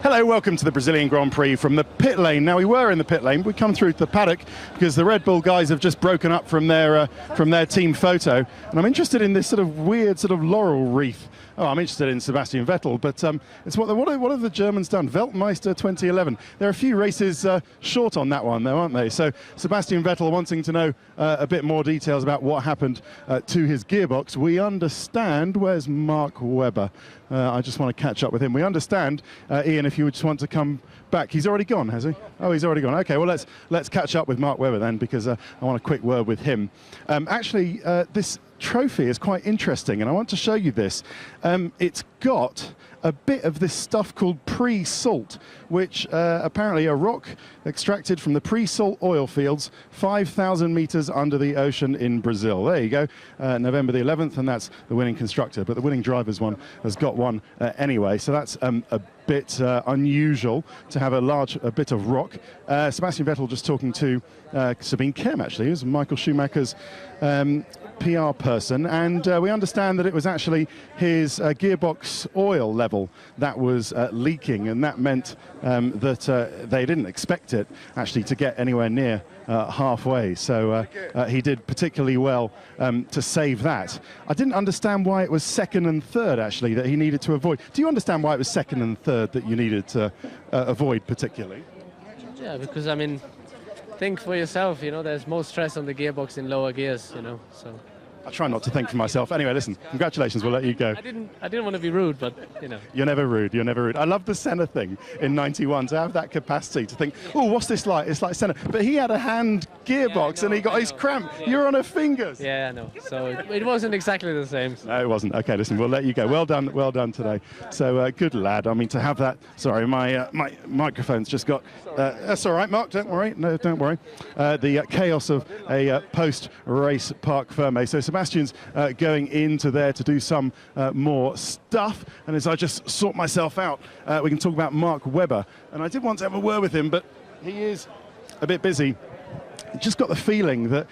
Hello, welcome to the Brazilian Grand Prix from the pit lane. Now, we were in the pit lane. We come through to the paddock because the Red Bull guys have just broken up from their team photo. And I'm interested in this sort of weird sort of laurel wreath. Oh, I'm interested in Sebastian Vettel, but it's what have the Germans done? Weltmeister 2011. There are a few races short on that one, though, aren't they? So Sebastian Vettel wanting to know a bit more details about what happened to his gearbox. We understand. Where's Mark Webber? I just want to catch up with him. We understand, Ian, if you would just want to come back. He's already gone, has he? Oh, he's already gone. Okay, well, let's catch up with Mark Webber then, because I want a quick word with him. Actually, this trophy is quite interesting, and I want to show you this. It's got a bit of this stuff called pre-salt, which apparently a rock extracted from the pre-salt oil fields 5,000 meters under the ocean in Brazil. There you go, November the 11th, and that's the winning constructor, but the winning driver's one has got one anyway, so that's a bit unusual to have a bit of rock. Sebastian Vettel just talking to Sabine Kem, actually, who's Michael Schumacher's PR person, and we understand that it was actually his gearbox oil level that was leaking, and that meant that they didn't expect it actually to get anywhere near halfway, so he did particularly well to save that. I didn't understand why it was second and third actually that he needed to avoid. Do you understand why it was second and third that you needed to avoid particularly? Yeah, because I mean, think for yourself, you know, there's more stress on the gearbox in lower gears, you know, so. I try not to think for myself. Anyway, listen, congratulations, we'll let you go. I didn't want to be rude, but, you know. You're never rude, you're never rude. I love the Senna thing in 91, to have that capacity to think, oh, what's this like? It's like Senna. But he had a hand gearbox and he got his cramp. Yeah. You're on her fingers. Yeah, I know. So it wasn't exactly the same. So. No, it wasn't. Okay, listen, we'll let you go. Well done today. So good lad. I mean, to have that, sorry, my microphone's just got, that's all right, Mark, don't worry. No, don't worry. The chaos of a post-race parc fermé. So Sebastian's going into there to do some more stuff, and as I just sort myself out, we can talk about Mark Webber, and I did want to have a word with him, but he is a bit busy. Just got the feeling that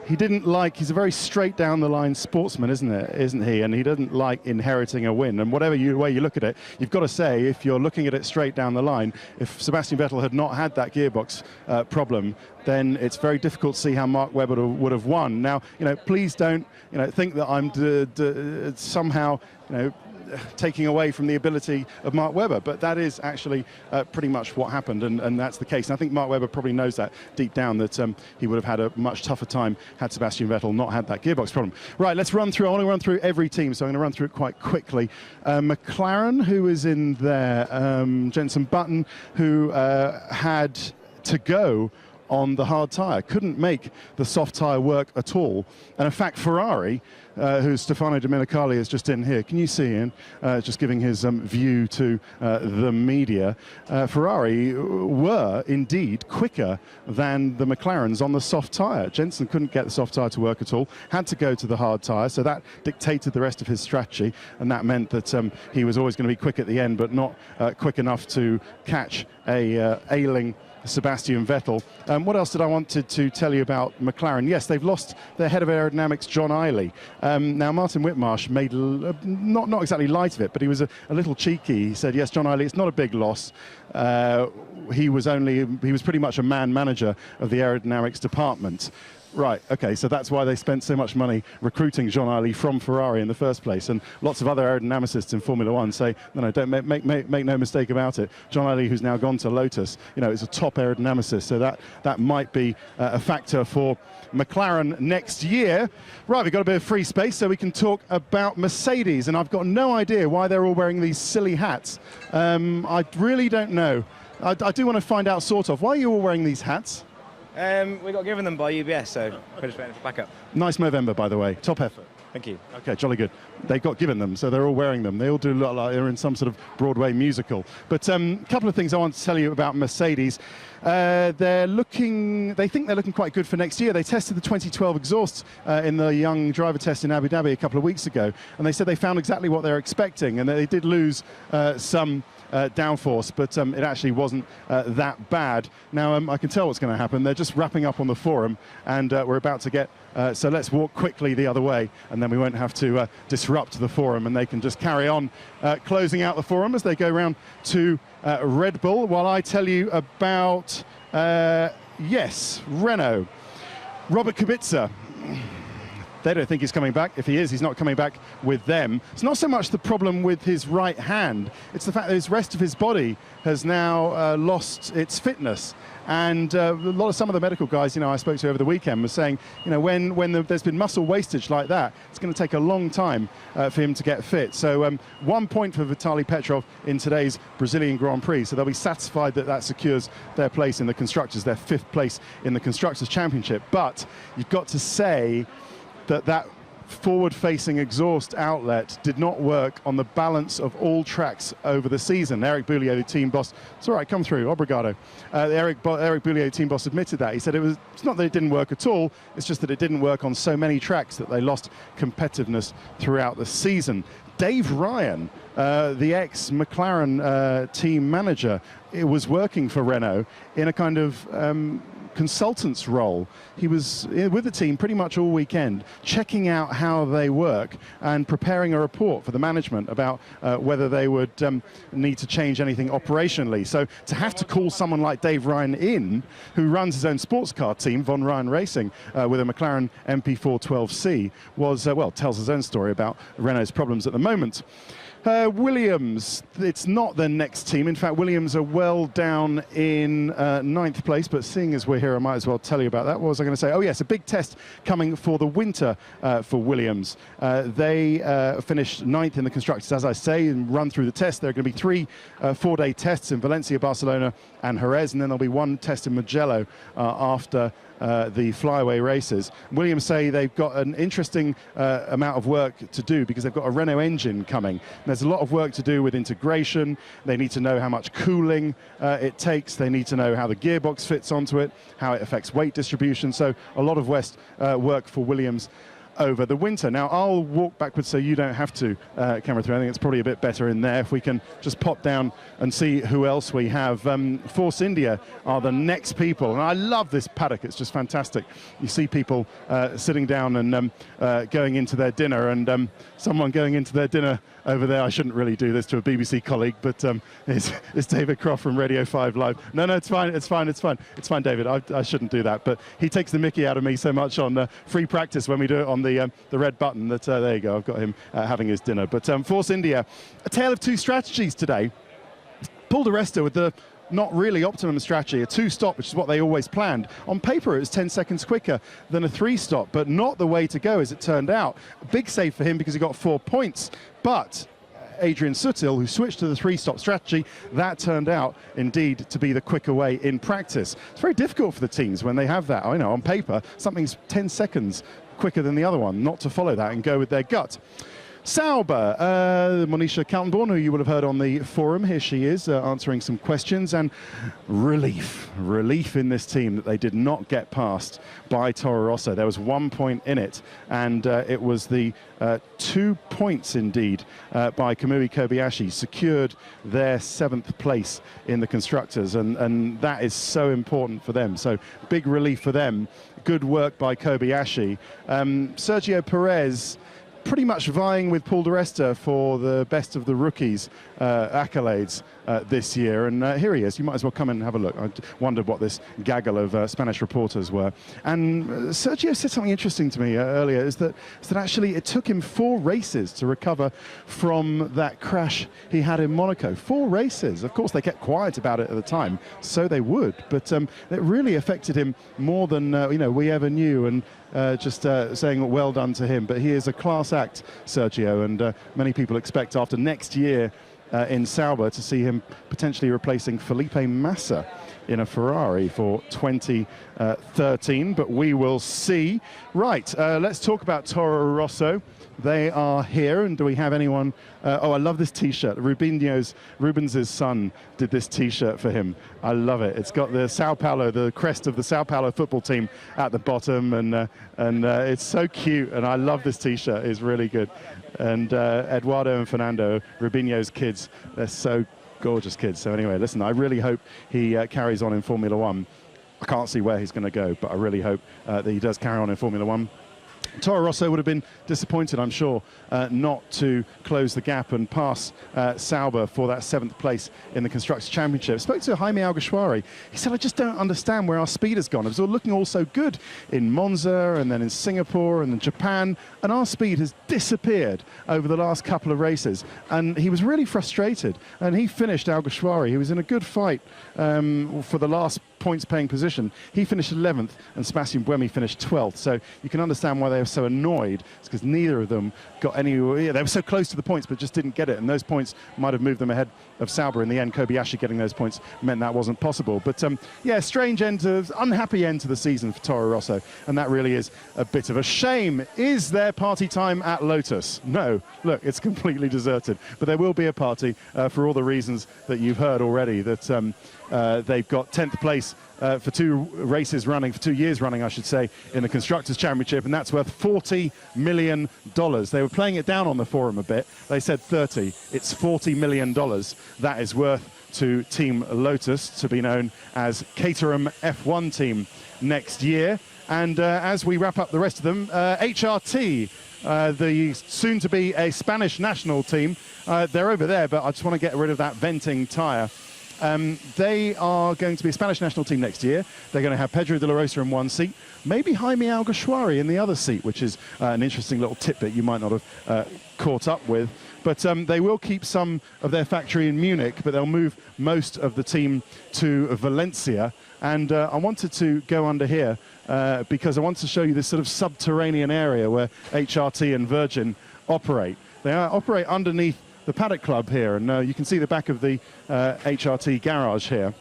he didn't like, he's a very straight down the line sportsman, isn't he? And he doesn't like inheriting a win. And whatever way you look at it, you've got to say, if you're looking at it straight down the line, if Sebastian Vettel had not had that gearbox problem, then it's very difficult to see how Mark Webber would have won. Now, you know, please don't, you know, think that I'm somehow, you know, taking away from the ability of Mark Webber, but that is actually pretty much what happened, and that's the case. And I think Mark Webber probably knows that deep down, that he would have had a much tougher time had Sebastian Vettel not had that gearbox problem. Right, let's run through. I want to run through every team, so I'm going to run through it quite quickly. McLaren, who is in there, Jenson Button, who had to go on the hard tyre, couldn't make the soft tyre work at all. And in fact, Ferrari, who Stefano Domenicali is just in here, can you see Ian, just giving his view to the media, Ferrari were indeed quicker than the McLarens on the soft tyre. Jenson couldn't get the soft tyre to work at all, had to go to the hard tyre, so that dictated the rest of his strategy, and that meant that he was always going to be quick at the end, but not quick enough to catch a ailing Sebastian Vettel. What else did I wanted to tell you about McLaren? Yes, they've lost their head of aerodynamics, John Eiley. Now, Martin Whitmarsh made not exactly light of it, but he was a little cheeky. He said, yes, John Eiley, it's not a big loss. He was pretty much a man manager of the aerodynamics department. Right, okay, so that's why they spent so much money recruiting John Eiley from Ferrari in the first place. And lots of other aerodynamicists in Formula One say, no, don't make no mistake about it. John Eiley, who's now gone to Lotus, you know, is a top aerodynamicist, so that might be a factor for McLaren next year. Right, we've got a bit of free space, so we can talk about Mercedes, and I've got no idea why they're all wearing these silly hats. I really don't know. I do want to find out, sort of. Why are you all wearing these hats? We got given them by UBS, so we're just waiting for backup. Nice Movember, by the way. Top effort. Thank you. Okay, jolly good. They got given them, so they're all wearing them. They all do look like they're in some sort of Broadway musical. But a couple of things I want to tell you about Mercedes. They think they're looking quite good for next year. They tested the 2012 exhausts in the young driver test in Abu Dhabi a couple of weeks ago, and they said they found exactly what they're expecting, and they did lose some downforce, but it actually wasn't that bad. Now, I can tell what's going to happen. They're just wrapping up on the forum, and we're about to get... so let's walk quickly the other way, and then we won't have to disrupt the forum, and they can just carry on closing out the forum as they go round to Red Bull, while I tell you about, yes, Renault. Robert Kubica. They don't think he's coming back. If he is, he's not coming back with them. It's not so much the problem with his right hand. It's the fact that his rest of his body has now lost its fitness. And some of the medical guys, I spoke to over the weekend, were saying, when there's been muscle wastage like that, it's going to take a long time for him to get fit. So 1 point for Vitaly Petrov in today's Brazilian Grand Prix. So they'll be satisfied that that secures their place in the Constructors, their 5th place in the Constructors' Championship. But you've got to say that forward-facing exhaust outlet did not work on the balance of all tracks over the season. Eric Boulier, the team boss, it's all right, come through, obrigado. Eric Boulier, the team boss, admitted that. He said it's not that it didn't work at all, it's just that it didn't work on so many tracks that they lost competitiveness throughout the season. Dave Ryan, the ex-McLaren team manager, was working for Renault in a kind of consultant's role. He was with the team pretty much all weekend, checking out how they work and preparing a report for the management about whether they would need to change anything operationally. So to have to call someone like Dave Ryan in, who runs his own sports car team, Von Ryan Racing, with a McLaren MP412C, was, tells his own story about Renault's problems at the moment. Williams, it's not their next team. In fact, Williams are well down in 9th place, but seeing as we're here, I might as well tell you about that. What was I going to say? Oh, yes, a big test coming for the winter for Williams. They finished 9th in the Constructors, as I say, and run through the test. There are going to be 3 4-day tests in Valencia, Barcelona, and Jerez, and then there'll be 1 test in Mugello after the flyaway races. Williams say they've got an interesting amount of work to do because they've got a Renault engine coming. There's a lot of work to do with integration. They need to know how much cooling it takes. They need to know how the gearbox fits onto it, how it affects weight distribution. So a lot of work for Williams over the winter. Now, I'll walk backwards so you don't have to, camera through. I think it's probably a bit better in there. If we can just pop down and see who else we have. Force India are the next people. And I love this paddock. It's just fantastic. You see people sitting down and going into their dinner, and someone going into their dinner over there. I shouldn't really do this to a BBC colleague, but it's David Croft from Radio 5 Live. No, it's fine, it's fine, it's fine. It's fine, David. I shouldn't do that. But he takes the mickey out of me so much on free practice when we do it on the red button that, there you go, I've got him having his dinner. But Force India, a tale of 2 strategies today. Paul di Resta with the not really optimum strategy, a 2-stop, which is what they always planned. On paper, it was 10 seconds quicker than a 3-stop, but not the way to go, as it turned out. A big save for him because he got 4 points, but Adrian Sutil, who switched to the 3-stop strategy, that turned out indeed to be the quicker way in practice. It's very difficult for the teams when they have that. I know on paper, something's 10 seconds quicker than the other one, not to follow that and go with their gut. Sauber, Monisha Kaltenborn, who you would have heard on the forum, here she is answering some questions, and relief in this team that they did not get passed by Toro Rosso. There was 1 point in it, and it was the 2 points indeed by Kamui Kobayashi secured their 7th place in the Constructors, and that is so important for them. So big relief for them. Good work by Kobayashi. Sergio Perez, pretty much vying with Paul di Resta for the best of the rookies accolades this year. And here he is. You might as well come and have a look. I wondered what this gaggle of Spanish reporters were. And Sergio said something interesting to me earlier, is that actually it took him 4 races to recover from that crash he had in Monaco. 4 races. Of course, they kept quiet about it at the time, so they would. But it really affected him more than we ever knew. And just saying well done to him. But he is a class act, Sergio, and many people expect after next year in Sauber to see him potentially replacing Felipe Massa in a Ferrari for 2013, but we will see. Right, let's talk about Toro Rosso. They are here, and do we have anyone? Oh, I love this T-shirt. Rubens' son did this T-shirt for him. I love it. It's got the Sao Paulo, the crest of the Sao Paulo football team at the bottom, and it's so cute. And I love this T-shirt. It's really good. And Eduardo and Fernando, Rubinho's kids, they're so gorgeous kid. So anyway, listen, I really hope he carries on in Formula One. I can't see where he's going to go, but I really hope that he does carry on in Formula One. Toro Rosso would have been disappointed, I'm sure, not to close the gap and pass Sauber for that 7th place in the Constructors' Championship. I spoke to Jaime Alguersuari. He said, I just don't understand where our speed has gone. It was all looking all so good in Monza and then in Singapore and in Japan, and our speed has disappeared over the last couple of races. And he was really frustrated. And he finished, Alguersuari. He was in a good fight for the last points-paying position. He finished 11th, and Sebastian Buemi finished 12th. So you can understand why they were so annoyed. It's because neither of them got any. Yeah, they were so close to the points, but just didn't get it. And those points might have moved them ahead of Sauber in the end. Kobayashi getting those points meant that wasn't possible. But yeah, strange end to, unhappy end to the season for Toro Rosso, and that really is a bit of a shame. Is there party time at Lotus? No. Look, it's completely deserted. But there will be a party for all the reasons that you've heard already. That they've got 10th place for 2 races running, for 2 years running, I should say, in the Constructors' Championship, and that's worth $40 million. They were playing it down on the forum a bit. They said 30. It's $40 million that is worth to Team Lotus, to be known as Caterham F1 team next year. And as we wrap up the rest of them, HRT, the soon-to-be a Spanish national team, they're over there, but I just want to get rid of that venting tyre. They are going to be a Spanish national team next year. They're going to have Pedro de la Rosa in one seat, maybe Jaime Alguersuari in the other seat, which is an interesting little tidbit you might not have caught up with. But they will keep some of their factory in Munich, but they'll move most of the team to Valencia. And I wanted to go under here because I want to show you this sort of subterranean area where HRT and Virgin operate. They operate underneath the Paddock Club here, and you can see the back of the HRT garage here.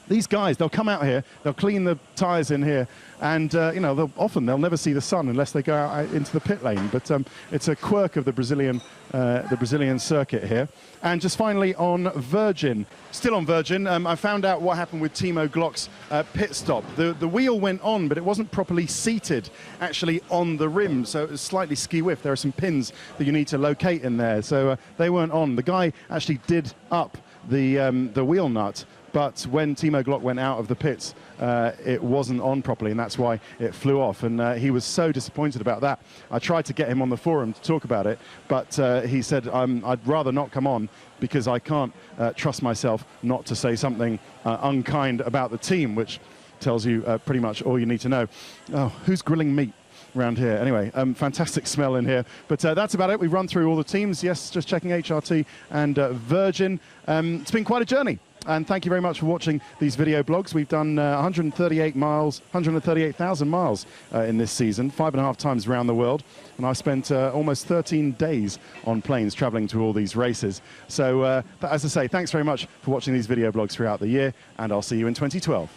These guys, they'll come out here, they'll clean the tyres in here, and you know, they'll never see the sun unless they go out into the pit lane. But it's a quirk of the Brazilian circuit here. And just finally on Virgin, still on Virgin, I found out what happened with Timo Glock's pit stop. The wheel went on, but it wasn't properly seated actually on the rim, so it was slightly ski-whiff. There are some pins that you need to locate in there, so they weren't on. The guy actually did up the wheel nut, but when Timo Glock went out of the pits, it wasn't on properly, and that's why it flew off. And he was so disappointed about that. I tried to get him on the forum to talk about it, but he said, I'd rather not come on because I can't trust myself not to say something unkind about the team, which tells you pretty much all you need to know. Oh, who's grilling meat around here? Anyway, fantastic smell in here. But that's about it. We've run through all the teams. Yes, just checking HRT and Virgin. It's been quite a journey. And thank you very much for watching these video blogs. We've done 138,000 miles in this season, 5.5 times around the world. And I've spent almost 13 days on planes traveling to all these races. So as I say, thanks very much for watching these video blogs throughout the year, and I'll see you in 2012.